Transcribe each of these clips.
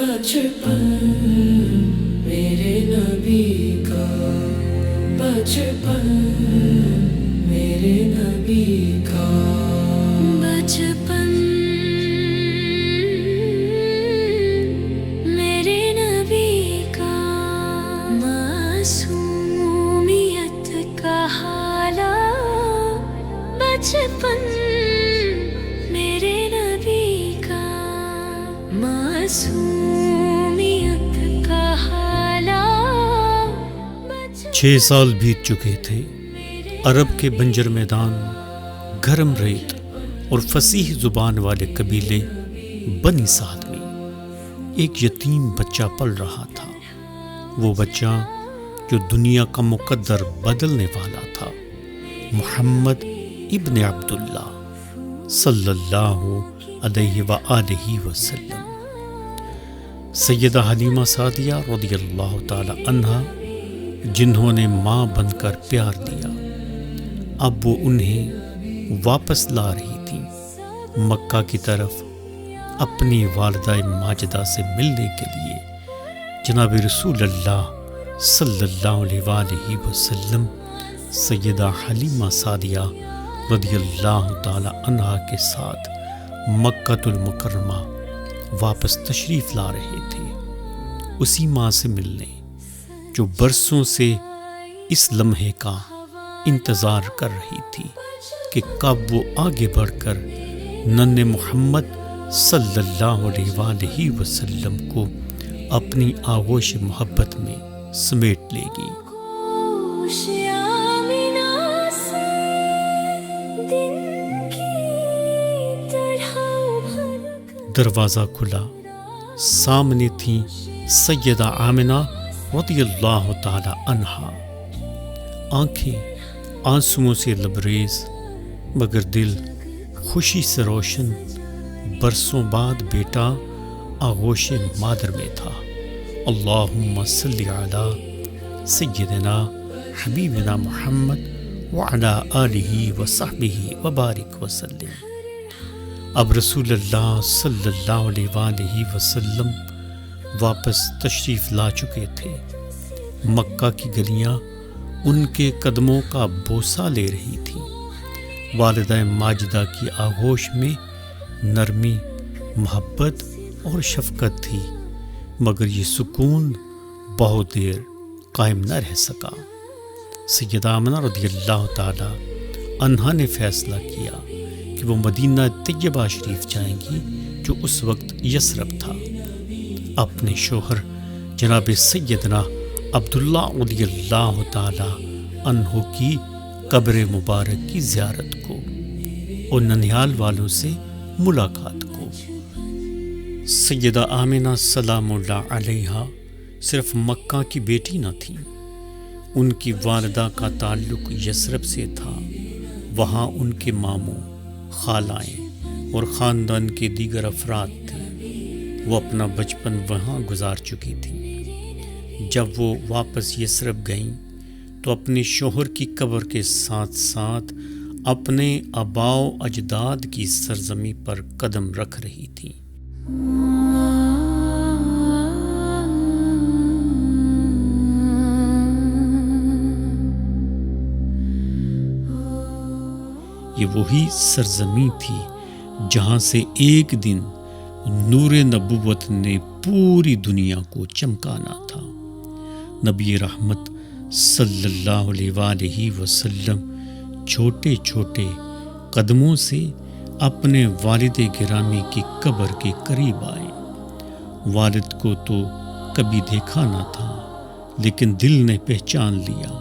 بچپن میرے نبی کا، بچپن میرے نبی کا، بچپن میرے نبی کا، معصومیت کا حالہ، بچپن میرے نبی کا، معصومیت کا حالہ، 6 سال بیت چکے تھے۔ عرب کے بنجر میدان، گرم ریت اور فصیح زبان والے قبیلے بنی سعد میں ایک یتیم بچہ پل رہا تھا۔ وہ بچہ جو دنیا کا مقدر بدلنے والا تھا، محمد ابن عبداللہ صلی اللہ علیہ وآلہ وسلم۔ سیدہ حلیمہ سعدیہ رضی اللہ تعالی عنہا جنہوں نے ماں بن کر پیار دیا، اب وہ انہیں واپس لا رہی تھی مکہ کی طرف اپنی والدہ ماجدہ سے ملنے کے لیے۔ جناب رسول اللہ صلی اللہ علیہ وآلہ وسلم سیدہ حلیمہ سعدیہ رضی اللہ تعالی عنہا کے ساتھ مکہ المکرمہ واپس تشریف لا رہے تھے، اسی ماں سے ملنے جو برسوں سے اس لمحے کا انتظار کر رہی تھی کہ کب وہ آگے بڑھ کر ننھے محمد صلی اللہ علیہ وآلہ وسلم کو اپنی آغوش محبت میں سمیٹ لے گی۔ دروازہ کھلا، سامنے تھیں سیدہ آمنہ رضی اللہ تعالی عنہا، آنکھیں آنسوؤں سے لبریز مگر دل خوشی سے روشن۔ برسوں بعد بیٹا آغوش مادر میں تھا۔ اللہم صلی علی سیدنا حبیبنا محمد وعلی آلہ وصحبہ وبارک وسلم۔ اب رسول اللہ صلی اللہ علیہ وآلہ وسلم واپس تشریف لا چکے تھے۔ مکہ کی گلیاں ان کے قدموں کا بوسہ لے رہی تھیں۔ والدہ ماجدہ کی آغوش میں نرمی، محبت اور شفقت تھی، مگر یہ سکون بہت دیر قائم نہ رہ سکا۔ سیدہ آمنہ رضی اللہ تعالی عنہا نے فیصلہ کیا کہ وہ مدینہ طیبہ شریف جائیں گی، جو اس وقت یثرب تھا، اپنے شوہر جناب سیدنا عبداللہ رضی اللہ تعالی عنہ کی قبر مبارک کی زیارت کو اور ننیال والوں سے ملاقات کو۔ سیدہ آمنہ سلام اللہ علیہا صرف مکہ کی بیٹی نہ تھیں، ان کی والدہ کا تعلق یثرب سے تھا۔ وہاں ان کے ماموں، خالائیں اور خاندان کے دیگر افراد تھے۔ وہ اپنا بچپن وہاں گزار چکی تھیں۔ جب وہ واپس یثرب گئیں تو اپنے شوہر کی قبر کے ساتھ ساتھ اپنے آباء و اجداد کی سرزمین پر قدم رکھ رہی تھیں۔ یہ وہی سرزمین تھی جہاں سے ایک دن نور نبوت نے پوری دنیا کو چمکانا تھا۔ نبی رحمت صلی اللہ علیہ وآلہ وسلم چھوٹے چھوٹے قدموں سے اپنے والد گرامی کی قبر کے قریب آئے۔ والد کو تو کبھی دیکھا نہ تھا، لیکن دل نے پہچان لیا۔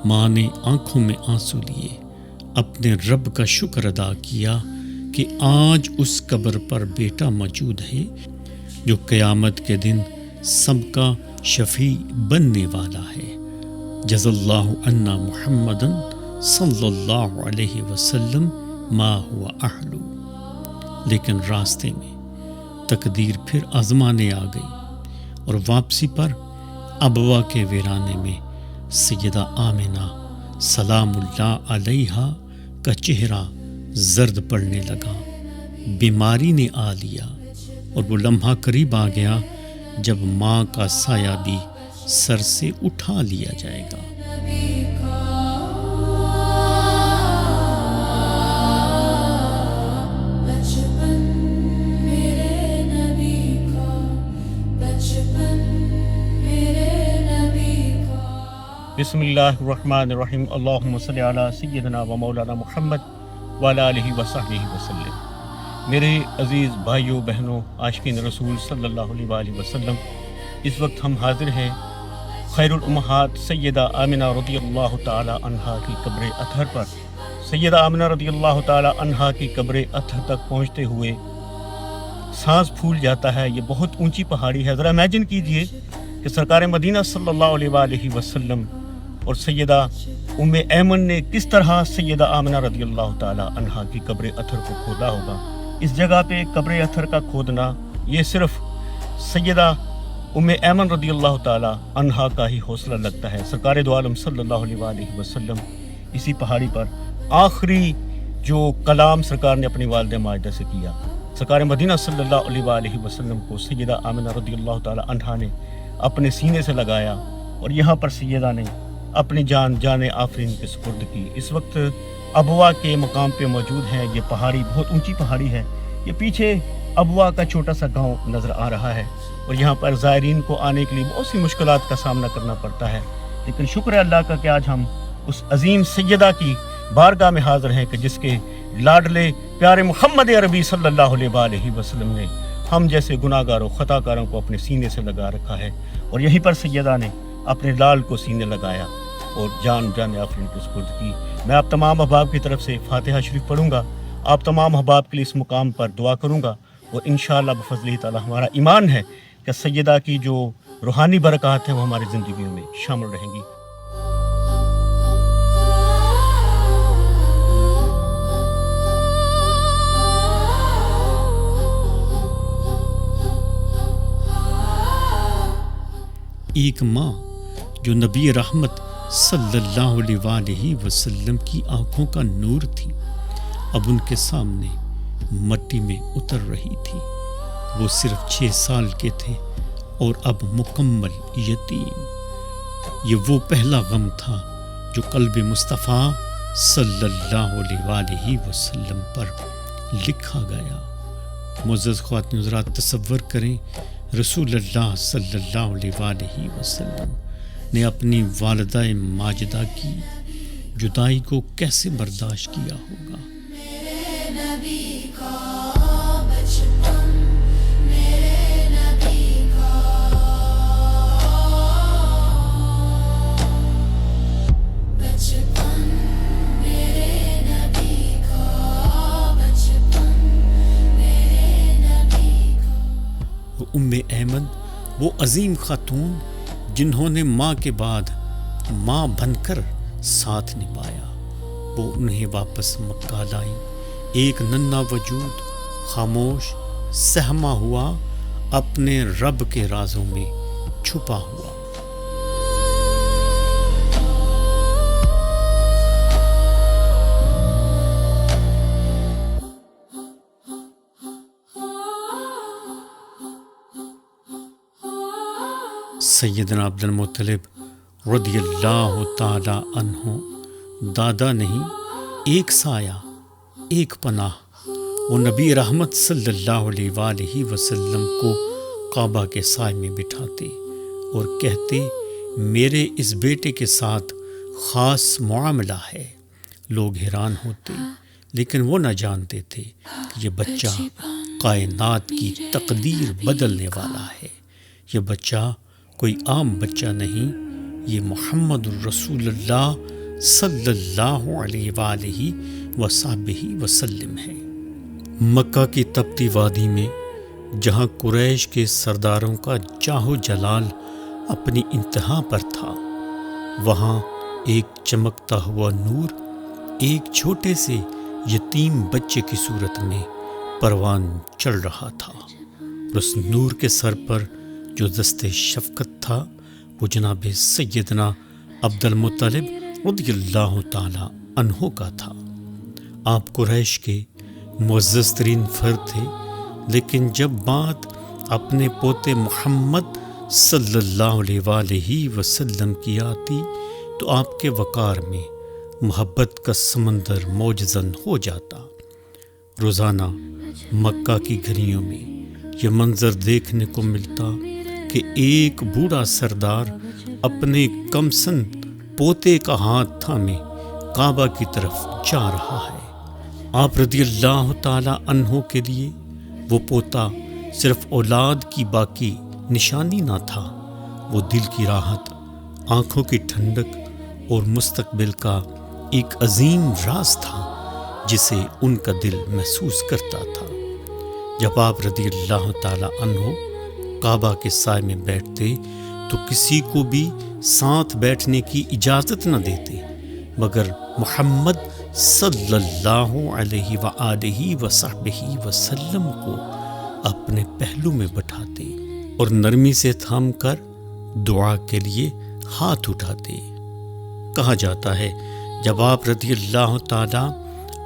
ماں نے آنکھوں میں آنسو لیے اپنے رب کا شکر ادا کیا کہ آج اس قبر پر بیٹا موجود ہے جو قیامت کے دن سب کا شفیع بننے والا ہے۔ جزا اللہ عنا محمدً صلی اللہ علیہ وسلم ما ہوا اہلو۔ لیکن راستے میں تقدیر پھر آزمانے آ گئی اور واپسی پر ابوا کے ویرانے میں سیدہ آمنہ سلام اللہ علیہا کا چہرہ زرد پڑنے لگا۔ بیماری نے آ لیا، اور وہ لمحہ قریب آ گیا جب ماں کا سایہ بھی سر سے اٹھا لیا جائے گا۔ بسم اللہ الرحمن الرحیم، اللہم صلی علی سیدنا و مولانا محمد وعلی آلہ وصحبہ وسلم۔ میرے عزیز بھائیوں بہنوں، عاشقین رسول صلی اللہ علیہ وآلہ وسلم، اس وقت ہم حاضر ہیں خیر الامہات سیدہ آمنہ رضی اللہ تعالی عنہا کی قبر اطہر پر۔ سیدہ آمنہ رضی اللہ تعالی عنہا کی قبر اطہر تک پہنچتے ہوئے سانس پھول جاتا ہے۔ یہ بہت اونچی پہاڑی ہے۔ ذرا امیجن کیجئے کہ سرکار مدینہ صلی اللہ علیہ وآلہ وسلم اور سیدہ ام ایمن نے کس طرح سیدہ آمنہ رضی اللہ تعالی عنہا کی قبر اطہر کو کھودا ہوگا۔ اس جگہ پہ قبر اطہر کا کھودنا یہ صرف سیدہ ام ایمن رضی اللہ تعالی عنہا کا ہی حوصلہ لگتا ہے۔ سرکار دو عالم صلی اللہ علیہ وآلہ وسلم اسی پہاڑی پر آخری جو کلام سرکار نے اپنی والدہ ماجدہ سے کیا، سرکار مدینہ صلی اللہ علیہ وآلہ وسلم کو سیدہ آمنہ رضی اللہ تعالی عنہا نے اپنے سینے سے لگایا اور یہاں پر سیدہ نے اپنی جان آفرین کے سپرد کی۔ اس وقت ابوا کے مقام پہ موجود ہیں۔ یہ پہاڑی بہت اونچی پہاڑی ہے۔ یہ پیچھے ابوا کا چھوٹا سا گاؤں نظر آ رہا ہے اور یہاں پر زائرین کو آنے کے لیے بہت سی مشکلات کا سامنا کرنا پڑتا ہے، لیکن شکر ہے اللہ کا کہ آج ہم اس عظیم سیدہ کی بارگاہ میں حاضر ہیں کہ جس کے لاڈلے پیارے محمد عربی صلی اللہ علیہ وآلہ وسلم نے ہم جیسے گناہ گاروں خطا کاروں کو اپنے سینے سے لگا رکھا ہے، اور یہیں پر سیدہ نے اپنے لال کو سینے لگایا اور جان آفرین کو سپرد کی۔ میں آپ تمام احباب کی طرف سے فاتحہ شریف پڑھوں گا، آپ تمام احباب کے لیے اس مقام پر دعا کروں گا، اور انشاءاللہ بفضلہ تعالی ہمارا ایمان ہے کہ سیدہ کی جو روحانی برکات ہیں وہ ہماری زندگیوں میں شامل رہیں گی۔ ایک ماں جو نبی رحمت صلی اللہ علیہ وآلہ وسلم کی آنکھوں کا نور تھی، اب ان کے سامنے مٹی میں اتر رہی تھی۔ وہ صرف 6 سال کے تھے اور اب مکمل یتیم۔ یہ وہ پہلا غم تھا جو قلب مصطفیٰ صلی اللہ علیہ وآلہ وسلم پر لکھا گیا۔ معزز خواتین حضرات، تصور کریں رسول اللہ صلی اللہ علیہ وآلہ وسلم نے اپنی والدہ ماجدہ کی جدائی کو کیسے برداشت کیا ہوگا۔ ام ایمن وہ عظیم خاتون جنہوں نے ماں کے بعد ماں بن کر ساتھ نبھایا، وہ انہیں واپس مکہ لائی۔ ایک ننھا وجود خاموش سہما ہوا اپنے رب کے رازوں میں چھپا ہوا۔ سیدنا عبد المطلب رضی اللہ تعالی عنہ دادا نہیں، ایک سایہ، ایک پناہ، وہ نبی رحمت صلی اللہ علیہ وآلہ وسلم کو کعبہ کے سائے میں بٹھاتے اور کہتے، میرے اس بیٹے کے ساتھ خاص معاملہ ہے۔ لوگ حیران ہوتے، لیکن وہ نہ جانتے تھے کہ یہ بچہ کائنات کی تقدیر بدلنے والا ہے۔ یہ بچہ کوئی عام بچہ نہیں، یہ محمد الرسول اللہ صلی اللہ علیہ وآلہ وصحبہ وسلم ہے۔ مکہ کی تپتی وادی میں جہاں قریش کے سرداروں کا جاہ و جلال اپنی انتہا پر تھا، وہاں ایک چمکتا ہوا نور ایک چھوٹے سے یتیم بچے کی صورت میں پروان چڑھ رہا تھا۔ اس نور کے سر پر جو دست شفقت تھا وہ جناب سیدنا عبد المطلب رضی اللہ تعالی عنہ کا تھا۔ آپ قریش کے معزز ترین فرد تھے، لیکن جب بات اپنے پوتے محمد صلی اللہ علیہ وآلہ وسلم کی آتی تو آپ کے وقار میں محبت کا سمندر موجزن ہو جاتا۔ روزانہ مکہ کی گلیوں میں یہ منظر دیکھنے کو ملتا کہ ایک بوڑھا سردار اپنے کمسن پوتے کا ہاتھ تھامے کعبہ کی طرف جا رہا ہے۔ آپ رضی اللہ تعالی عنہ کے لیے وہ پوتا صرف اولاد کی باقی نشانی نہ تھا، وہ دل کی راحت، آنکھوں کی ٹھنڈک اور مستقبل کا ایک عظیم راز تھا جسے ان کا دل محسوس کرتا تھا۔ جب آپ رضی اللہ تعالی عنہ کعبہ کے سائے میں بیٹھتے تو کسی کو بھی ساتھ بیٹھنے کی اجازت نہ دیتے، مگر محمد صلی اللہ علیہ وآلہ وصحبہ وسلم کو اپنے پہلو میں بٹھاتے اور نرمی سے تھام کر دعا کے لیے ہاتھ اٹھاتے۔ کہا جاتا ہے جب آپ رضی اللہ تعالی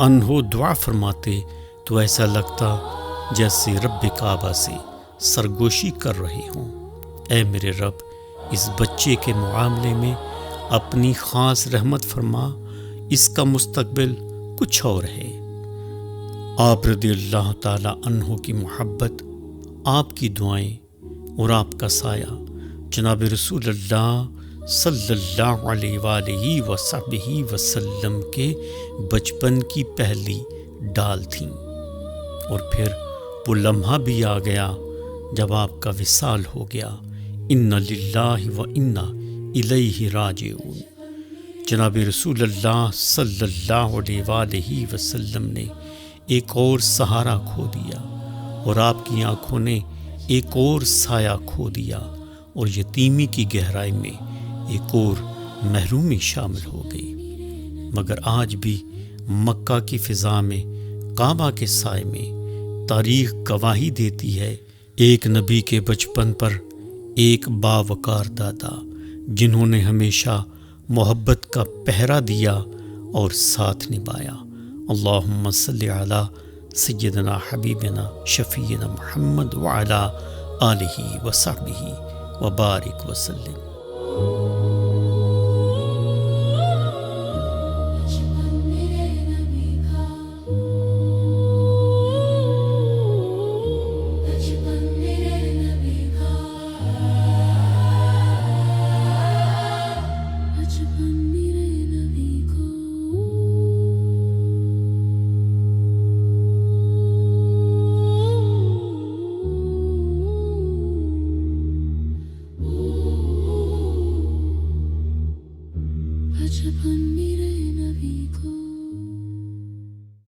عنہ دعا فرماتے تو ایسا لگتا جیسے رب کعبہ سے سرگوشی کر رہے ہوں۔ اے میرے رب، اس بچے کے معاملے میں اپنی خاص رحمت فرما، اس کا مستقبل کچھ اور ہے۔ آپ رضی اللہ تعالی عنہ کی محبت، آپ کی دعائیں اور آپ کا سایہ جناب رسول اللہ صلی اللہ علیہ وآلہ وصحبہ وسلم کے بچپن کی پہلی ڈال تھیں، اور پھر وہ لمحہ بھی آ گیا جب آپ کا وصال ہو گیا۔ ان للہ و انا الیہ راجعون۔ جناب رسول اللہ صلی اللہ علیہ وآلہ وسلم نے ایک اور سہارا کھو دیا، اور آپ کی آنکھوں نے ایک اور سایہ کھو دیا، اور یتیمی کی گہرائی میں ایک اور محرومی شامل ہو گئی۔ مگر آج بھی مکہ کی فضا میں، کعبہ کے سائے میں، تاریخ گواہی دیتی ہے ایک نبی کے بچپن پر ایک باوقار دادا جنہوں نے ہمیشہ محبت کا پہرا دیا اور ساتھ نبھایا۔ اللہم صلی علی سیدنا حبیبنا شفیعنا محمد وعلی آلہ وصحبہ وبارک وسلم۔ بچپن میرے